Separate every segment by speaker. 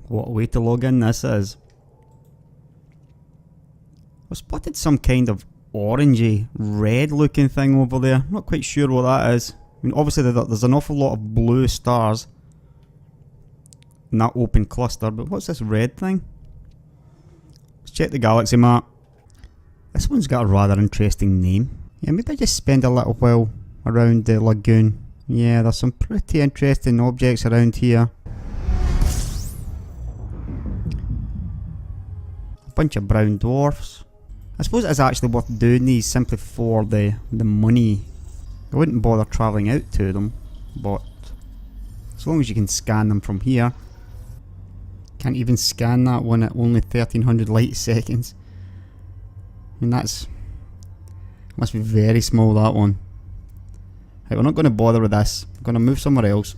Speaker 1: What a way to log in this is. I've spotted some kind of orangey, red looking thing over there. Not quite sure what that is. I mean, obviously there's an awful lot of blue stars in that open cluster, but what's this red thing? Let's check the galaxy map. This one's got a rather interesting name. Yeah, maybe I just spend a little while around the lagoon. Yeah, there's some pretty interesting objects around here. A bunch of brown dwarfs. I suppose it's actually worth doing these simply for the money. I wouldn't bother travelling out to them, but as long as you can scan them from here. Can't even scan that one at only 1300 light seconds. I mean, that's... must be very small, that one. Right, we're not going to bother with this. We're going to move somewhere else.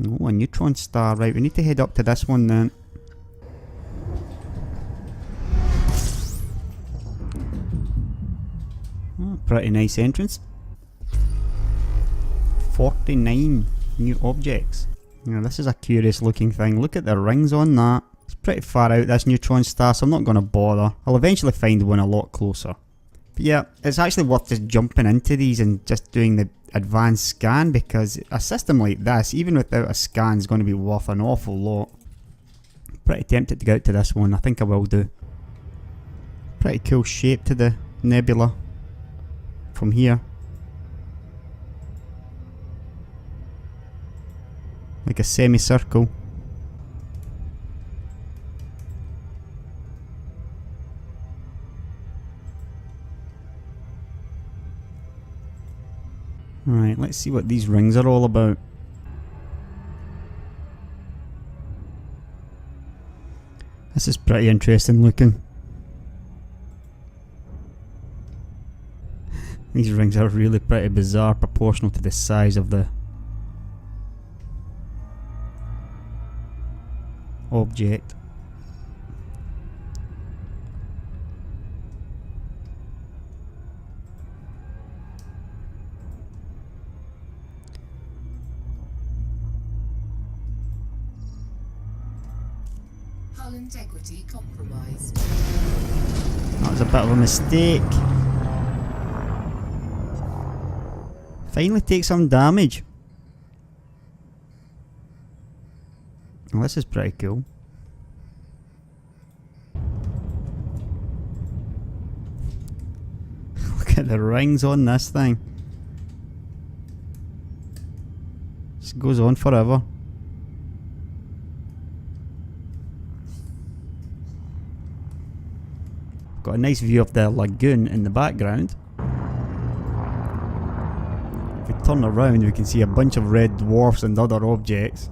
Speaker 1: Oh, a neutron star. Right, we need to head up to this one then. Oh, pretty nice entrance. 49 new objects. Now, this is a curious looking thing. Look at the rings on that. It's pretty far out, this neutron star, so I'm not going to bother. I'll eventually find one a lot closer. But yeah, it's actually worth just jumping into these and just doing the advanced scan, because a system like this, even without a scan, is going to be worth an awful lot. Pretty tempted to go out to this one. I think I will do. Pretty cool shape to the nebula from here. Like a semicircle. Right, let's see what these rings are all about. This is pretty interesting looking. These rings are really pretty bizarre, proportional to the size of the object.
Speaker 2: Hull integrity compromised.
Speaker 1: That was a bit of a mistake. Finally take some damage. Oh, this is pretty cool. Look at the rings on this thing. Just goes on forever. Got a nice view of the lagoon in the background. If we turn around, we can see a bunch of red dwarfs and other objects.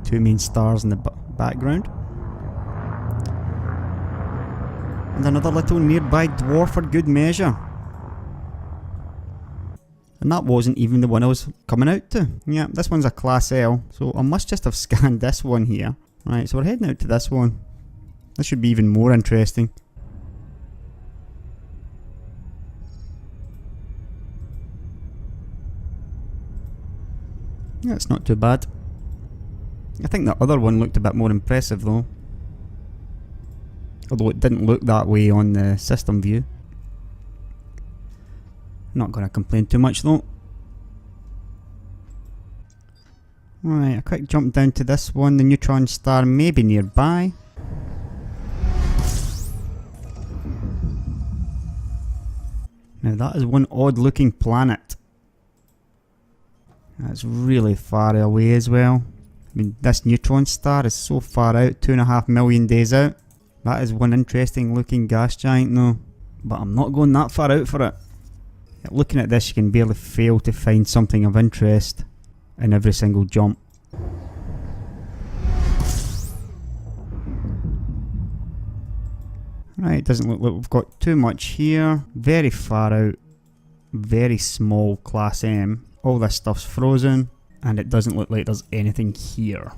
Speaker 1: Two main stars in the background. And another little nearby dwarf for good measure. And that wasn't even the one I was coming out to. Yeah, this one's a Class L, so I must just have scanned this one here. Right, so we're heading out to this one. This should be even more interesting. Yeah, it's not too bad. I think the other one looked a bit more impressive though. Although it didn't look that way on the system view. Not going to complain too much though. Right, a quick jump down to this one. The neutron star may be nearby. Now that is one odd looking planet. That's really far away as well. I mean, this neutron star is so far out, 2.5 million days out. That is one interesting looking gas giant though. But I'm not going that far out for it. Looking at this, you can barely fail to find something of interest in every single jump. Right, doesn't look like we've got too much here. Very far out. Very small Class M. All this stuff's frozen. And it doesn't look like there's anything here.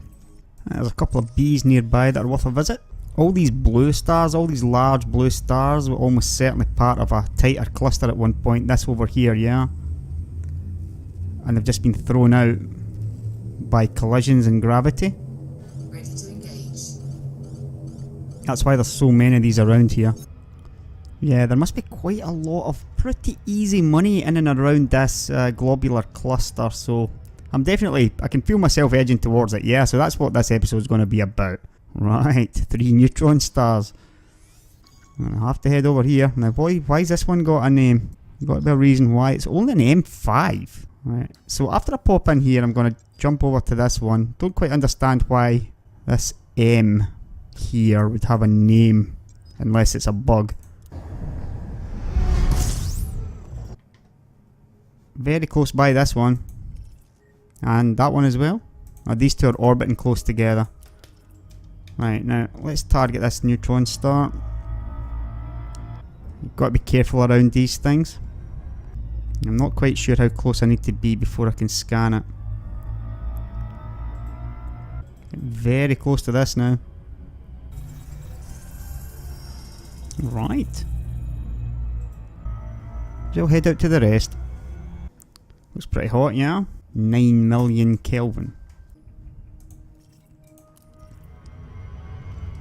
Speaker 1: There's a couple of bees nearby that are worth a visit. All these blue stars, all these large blue stars were almost certainly part of a tighter cluster at one point. This over here, yeah. and they've just been thrown out by collisions and gravity.
Speaker 2: Ready to engage.
Speaker 1: That's why there's so many of these around here. Yeah, there must be quite a lot of pretty easy money in and around this globular cluster, so I can feel myself edging towards it. Yeah, so that's what this episode's going to be about. Right, 3 neutron stars. I have to head over here. Now, why's this one got a name? Got to be a reason why. It's only an M5. Right, so after I pop in here, I'm going to jump over to this one. Don't quite understand why this M here would have a name, unless it's a bug. Very close by this one. And that one as well. Now, these two are orbiting close together. Right, now let's target this neutron star. You've got to be careful around these things. I'm not quite sure how close I need to be before I can scan it. Very close to this now. Right. So I'll head out to the rest. Looks pretty hot, yeah? 9 million Kelvin.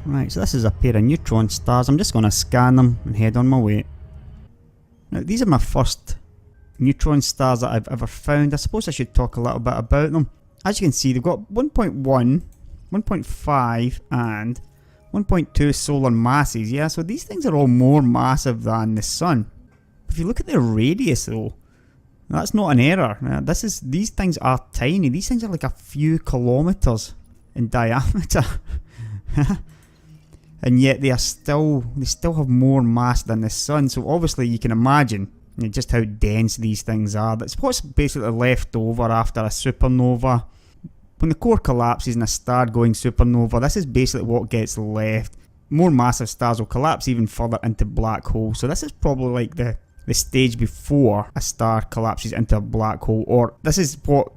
Speaker 1: Right, so this is a pair of neutron stars. I'm just going to scan them and head on my way. Now, these are my first neutron stars that I've ever found. I suppose I should talk a little bit about them. As you can see, they've got 1.1, 1.5 and 1.2 solar masses. Yeah, so these things are all more massive than the sun. If you look at their radius though, that's not an error. These things are tiny. These things are like a few kilometers in diameter. And yet they still have more mass than the sun. So obviously you can imagine just how dense these things are. That's what's basically left over after a supernova. When the core collapses in a star-going supernova, this is basically what gets left. More massive stars will collapse even further into black holes. So this is probably like the stage before a star collapses into a black hole, or this is what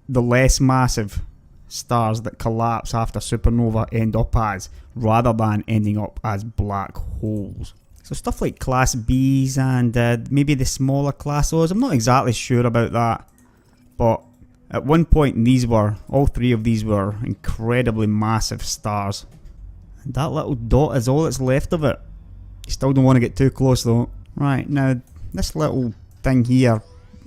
Speaker 1: the less massive stars that collapse after supernova end up as, rather than ending up as black holes. So stuff like class Bs and maybe the smaller class Os, I'm not exactly sure about that, but at one point all 3 of these were incredibly massive stars. And that little dot is all that's left of it. You still don't want to get too close though. Right, now this little thing here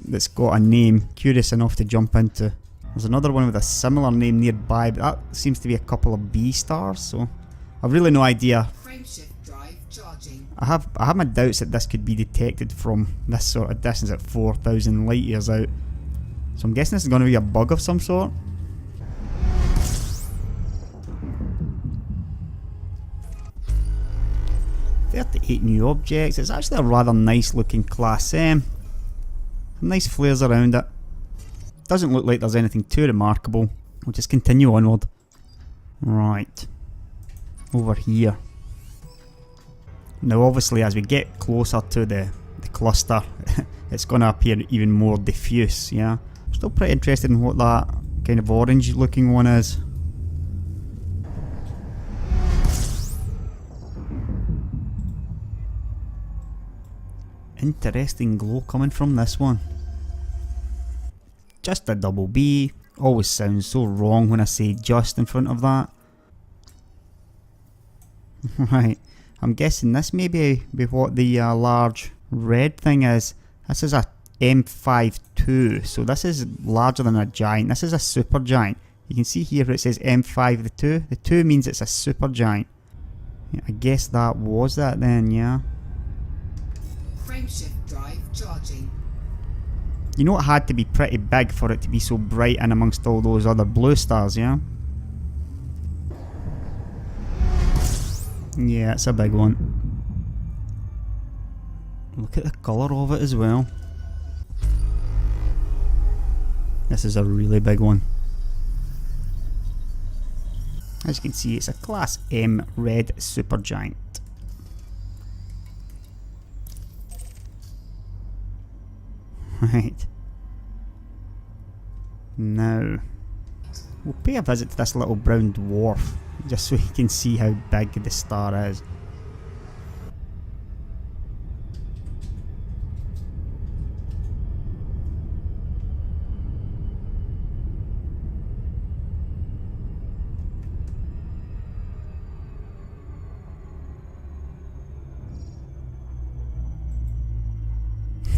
Speaker 1: that's got a name, curious enough to jump into. There's another one with a similar name nearby, but that seems to be a couple of B stars, so I've really no idea.
Speaker 2: Frameshift drive charging.
Speaker 1: I have my doubts that this could be detected from this sort of distance at 4,000 light years out. So I'm guessing this is going to be a bug of some sort. "38 new objects." It's actually a rather nice looking class M. Nice flares around it. Doesn't look like there's anything too remarkable. We'll just continue onward. Right. Over here. Now obviously as we get closer to the cluster, it's going to appear even more diffuse, yeah? Still pretty interested in what that kind of orange looking one is. Interesting glow coming from this one. Just a double B. Always sounds so wrong when I say just in front of that. Right, I'm guessing this may be what the large red thing is. This is a M52, so this is larger than a giant. This is a supergiant. You can see here where it says M5, the 2. The 2 means it's a supergiant. Yeah, I guess that was that then, yeah.
Speaker 2: Frameshift drive charging.
Speaker 1: You know it had to be pretty big for it to be so bright in amongst all those other blue stars, yeah? Yeah, it's a big one. Look at the colour of it as well. This is a really big one. As you can see, it's a class M red supergiant. Right. Now, we'll pay a visit to this little brown dwarf, just so you can see how big the star is.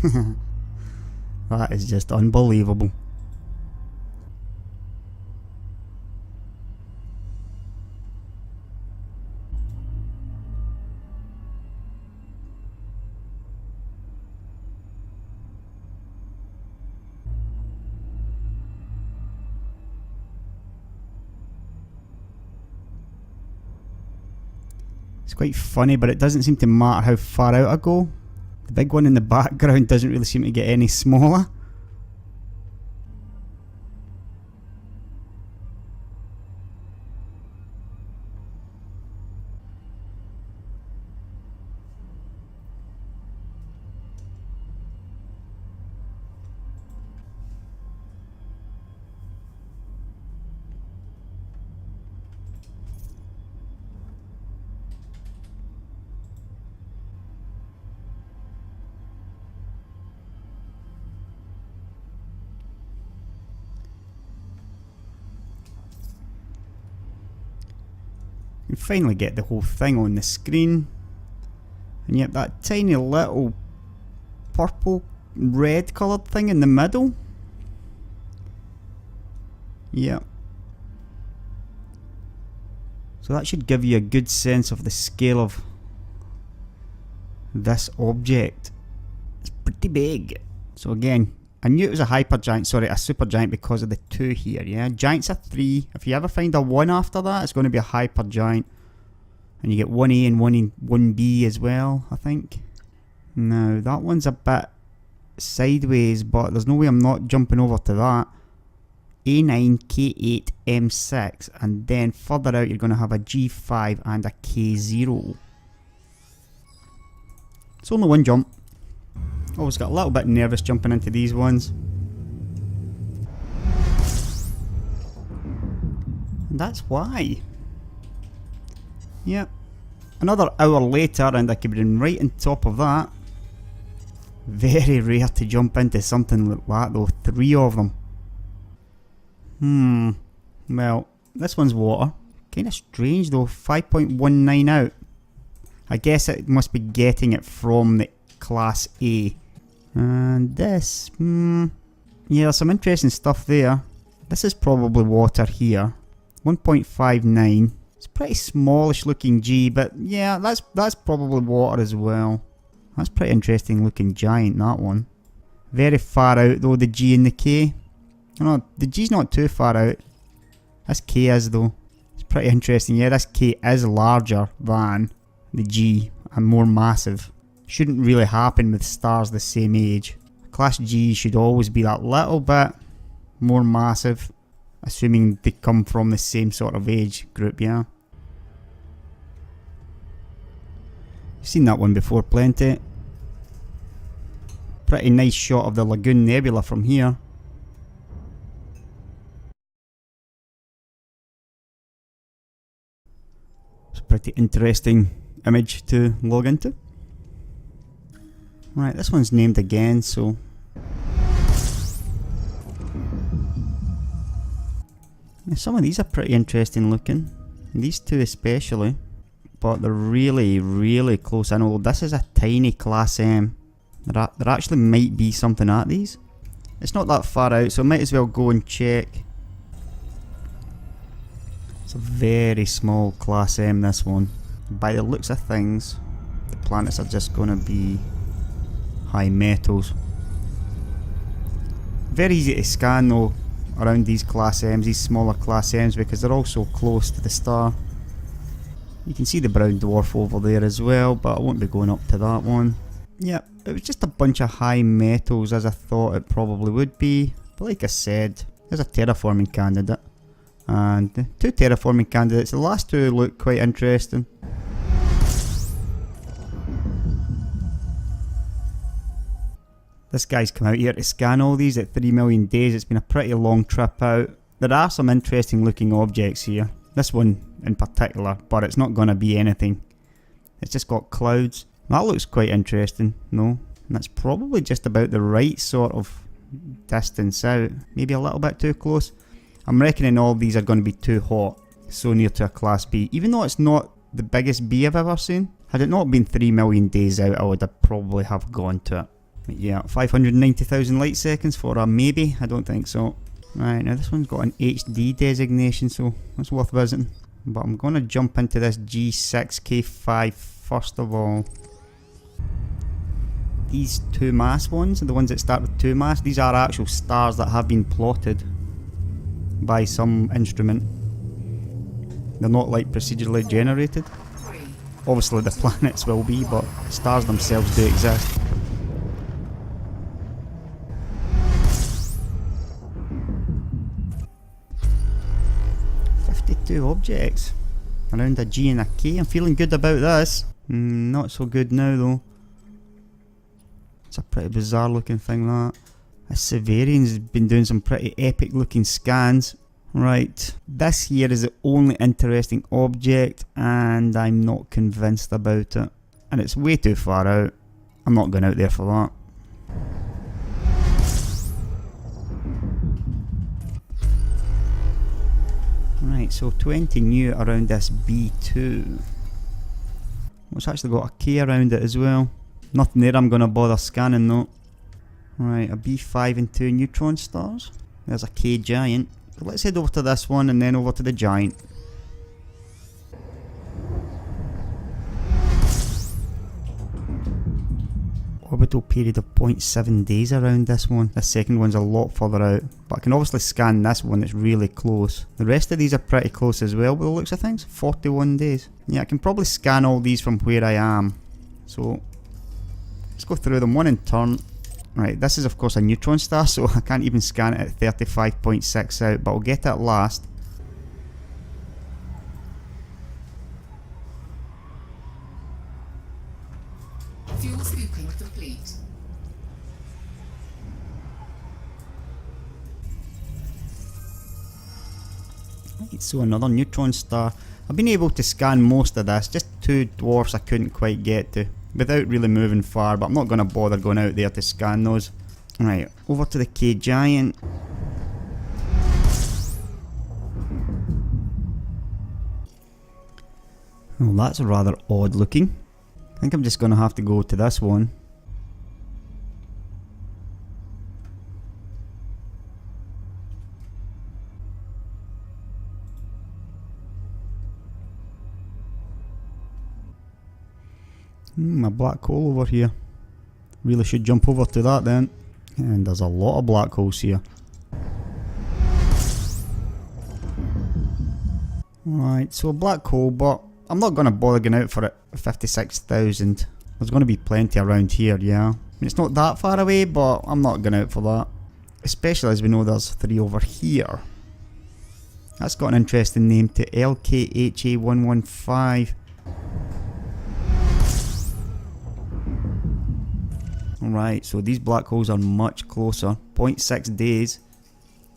Speaker 1: That is just unbelievable. It's quite funny, but it doesn't seem to matter how far out I go. The big one in the background doesn't really seem to get any smaller. You can finally get the whole thing on the screen, and yet that tiny little purple red coloured thing in the middle, yeah, so that should give you a good sense of the scale of this object. It's pretty big. So again, I knew it was a hypergiant, sorry, a supergiant because of the 2 here, yeah? Giant's a 3. If you ever find a 1 after that, it's going to be a hypergiant. And you get 1A and 1B as well, I think. Now, that one's a bit sideways, but there's no way I'm not jumping over to that. A9, K8, M6, and then further out you're going to have a G5 and a K0. It's only one jump. Always got a little bit nervous jumping into these ones. And that's why. Yep. Another hour later and I could be right on top of that. Very rare to jump into something like that though. 3 of them. Well, this one's water. Kinda strange though. 5.19 out. I guess it must be getting it from the Class A. And this, yeah, there's some interesting stuff there. This is probably water here. 1.59. It's pretty smallish looking G, but yeah, that's probably water as well. That's pretty interesting looking giant, that one. Very far out though, the G and the K. No, the G's not too far out. This K is though. It's pretty interesting. Yeah, this K is larger than the G and more massive. Shouldn't really happen with stars the same age. Class G should always be that little bit more massive, assuming they come from the same sort of age group, yeah. You've seen that one before plenty. Pretty nice shot of the Lagoon Nebula from here. It's a pretty interesting image to log into. Right, this one's named again, so... Yeah, some of these are pretty interesting looking. These 2 especially. But they're really, really close. I know this is a tiny Class M. There actually might be something at these. It's not that far out, so I might as well go and check. It's a very small Class M, this one. By the looks of things, the planets are just going to be high metals. Very easy to scan though around these Class M's, these smaller Class M's, because they're all so close to the star. You can see the brown dwarf over there as well, but I won't be going up to that one. Yep, it was just a bunch of high metals as I thought it probably would be. But like I said, there's a terraforming candidate. And 2 terraforming candidates. The last 2 look quite interesting. This guy's come out here to scan all these at 3 million days. It's been a pretty long trip out. There are some interesting looking objects here. This one in particular, but it's not going to be anything. It's just got clouds. That looks quite interesting, no? And that's probably just about the right sort of distance out. Maybe a little bit too close. I'm reckoning all these are going to be too hot. So near to a Class B. Even though it's not the biggest B I've ever seen. Had it not been 3 million days out, I would have probably have gone to it. Yeah, 590,000 light seconds for a maybe. I don't think so. Right, now this one's got an HD designation, so that's worth visiting. But I'm going to jump into this G6K5 first of all. These 2 mass ones, the ones that start with 2 mass, these are actual stars that have been plotted by some instrument. They're not like procedurally generated. Obviously the planets will be, but stars themselves do exist. Two objects around a G and a K. I'm feeling good about this. Not so good now though. It's a pretty bizarre looking thing, that. This Severian's been doing some pretty epic looking scans. Right, this here is the only interesting object and I'm not convinced about it. And it's way too far out. I'm not going out there for that. Right, so 20 new around this B2. It's actually got a K around it as well. Nothing there I'm going to bother scanning though. Right, a B5 and 2 neutron stars. There's a K giant. So let's head over to this one and then over to the giant. Orbital period of 0.7 days around this one. This second one's a lot further out, but I can obviously scan this one that's really close. The rest of these are pretty close as well by the looks of things. 41 days. Yeah, I can probably scan all these from where I am. So let's go through them one in turn. Right, this is of course a neutron star, so I can't even scan it at 35.6 out, but I'll get it at last.
Speaker 2: Fuel scooping complete.
Speaker 1: Right, so another neutron star. I've been able to scan most of this, just 2 dwarfs I couldn't quite get to, without really moving far, but I'm not going to bother going out there to scan those. Right, over to the K giant. Well, that's rather odd looking. I think I'm just going to have to go to this one. A black hole over here. Really should jump over to that then. And there's a lot of black holes here. Right, so a black hole, but I'm not going to bother going out for it. 56,000. There's going to be plenty around here, yeah. I mean, it's not that far away, but I'm not going out for that. Especially as we know there's 3 over here. That's got an interesting name to LKHA115. Right, so these black holes are much closer. 0.6 days.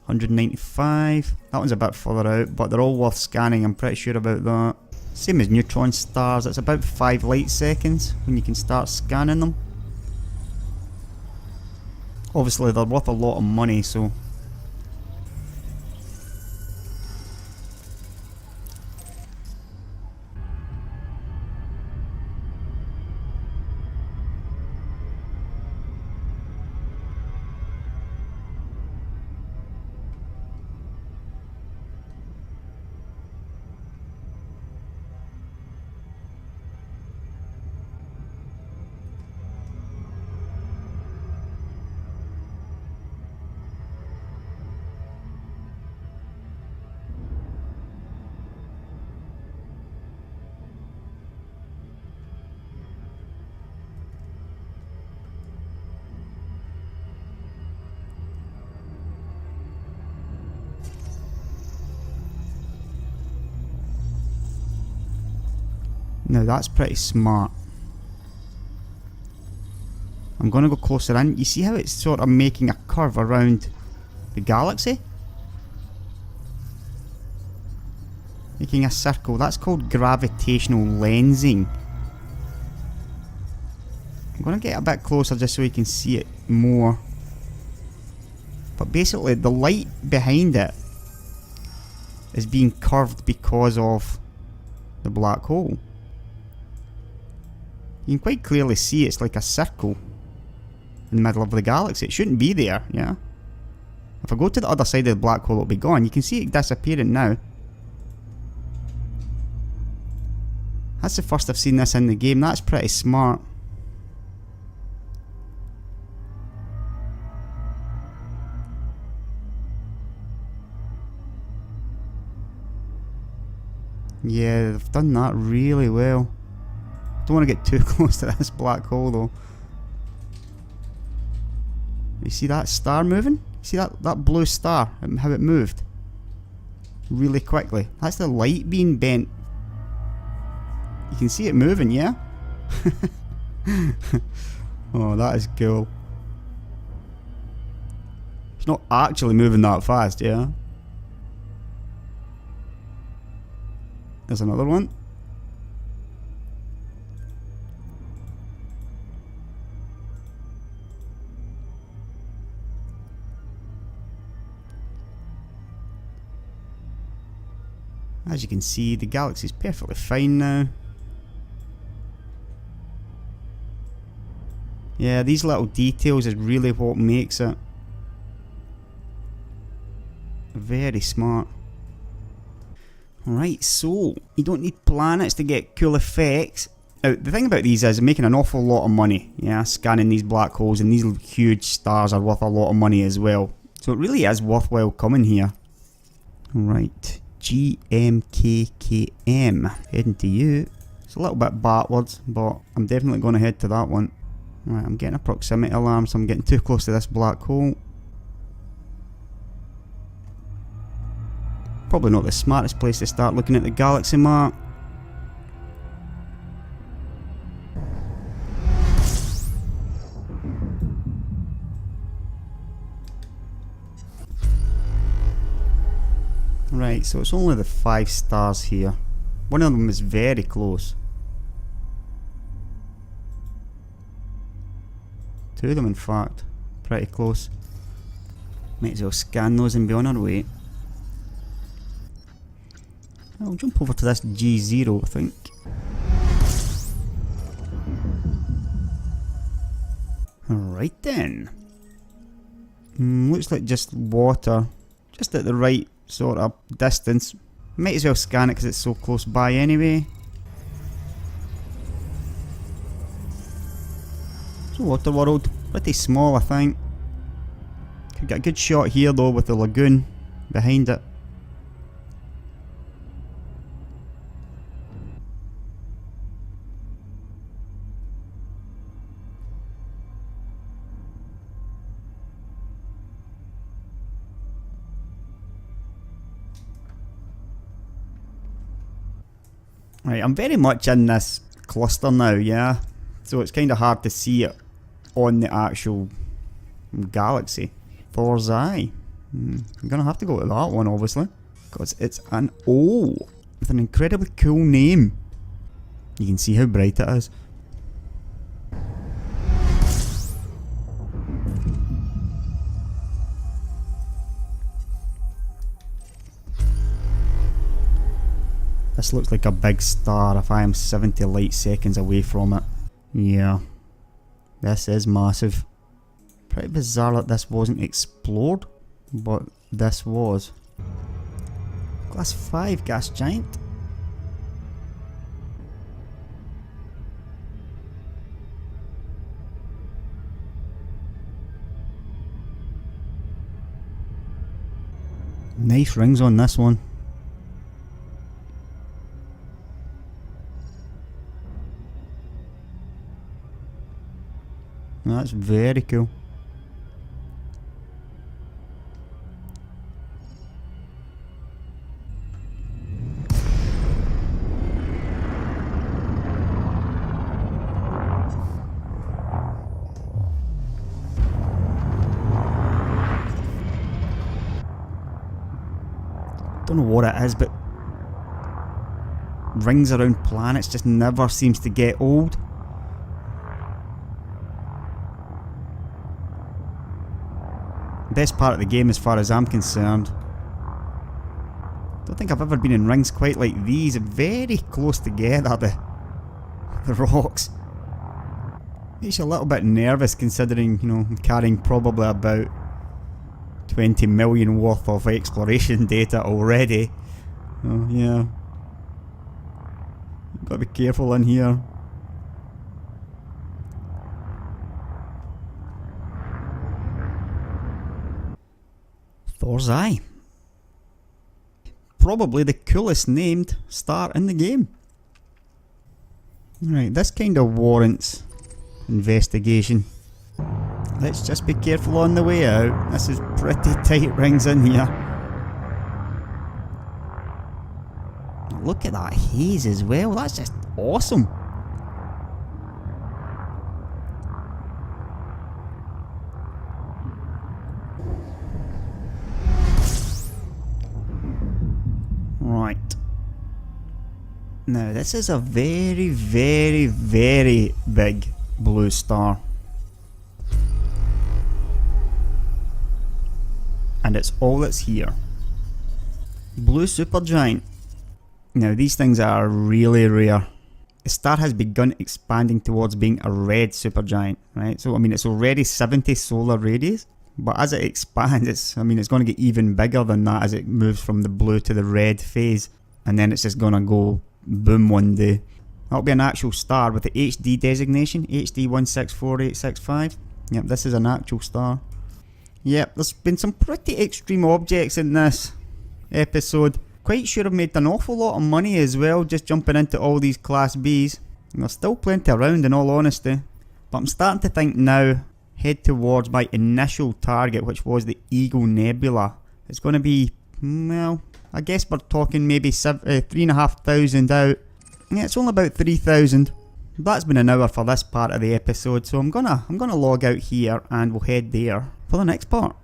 Speaker 1: 195. That one's a bit further out, but they're all worth scanning, I'm pretty sure about that. Same as neutron stars, it's about 5 light seconds when you can start scanning them. Obviously they're worth a lot of money, so... Now that's pretty smart. I'm going to go closer in. You see how it's sort of making a curve around the galaxy? Making a circle. That's called gravitational lensing. I'm going to get a bit closer just so you can see it more. But basically the light behind it is being curved because of the black hole. You can quite clearly see it's like a circle. in the middle of the galaxy. It shouldn't be there, yeah? If I go to the other side of the black hole, it'll be gone. You can see it disappearing now. That's the first I've seen this in the game. That's pretty smart. Yeah, they've done that really well. Don't want to get too close to this black hole though. You see that star moving? See that blue star, how it moved? Really quickly. That's the light being bent. You can see it moving, yeah? Oh, that is cool. It's not actually moving that fast, yeah? There's another one. As you can see, the galaxy's perfectly fine now. Yeah, these little details is really what makes it. Very smart. Right, so you don't need planets to get cool effects. Now, the thing about these is making an awful lot of money. Yeah, scanning these black holes, and these huge stars are worth a lot of money as well. So it really is worthwhile coming here. Right, GMKKM. Heading to you. It's a little bit backwards, but I'm definitely going to head to that one. Right, I'm getting a proximity alarm, so I'm getting too close to this black hole. Probably not the smartest place to start looking at the galaxy map. Right, so it's only the 5 stars here. One of them is very close. 2 of them, in fact, pretty close. Might as well scan those and be on our way. I'll jump over to this G0, I think. Alright then. Looks like just water. Just at the right sort of distance. Might as well scan it because it's so close by anyway. It's a water world. Pretty small, I think. Could get a good shot here though with the lagoon behind it. Right, I'm very much in this cluster now, yeah? So it's kind of hard to see it on the actual galaxy. Thor's Eye. I'm going to have to go to that one, obviously. Because it's an O with an incredibly cool name. You can see how bright it is. This looks like a big star if I am 70 light seconds away from it. Yeah, this is massive. Pretty bizarre that this wasn't explored, but this was. Class 5 gas giant. Nice rings on this one. That's very cool. Don't know what it is, but rings around planets just never seems to get old. Best part of the game as far as I'm concerned. Don't think I've ever been in rings quite like these. Very close together, the rocks. Makes you a little bit nervous considering, you know, I'm carrying probably about 20 million worth of exploration data already. Oh yeah. Gotta be careful in here. Thor's Eye. Probably the coolest named star in the game. Right, this kind of warrants investigation. Let's just be careful on the way out. This is pretty tight rings in here. Look at that haze as well, that's just awesome. Right. Now this is a very, very, very big blue star. And it's all that's here. Blue supergiant. Now these things are really rare. The star has begun expanding towards being a red supergiant, right? So I mean it's already 70 solar radius, but as it expands it's going to get even bigger than that as it moves from the blue to the red phase, and then it's just going to go boom one day. That'll be an actual star with the HD designation, HD 164865. Yep, this is an actual star. Yep, there's been some pretty extreme objects in this episode. Quite sure I've made an awful lot of money as well just jumping into all these Class Bs. And there's still plenty around in all honesty. But I'm starting to think now, head towards my initial target, which was the Eagle Nebula. It's going to be, well, I guess we're talking maybe 3,500 out. Yeah, it's only about 3,000. That's been an hour for this part of the episode, so I'm gonna log out here and we'll head there for the next part.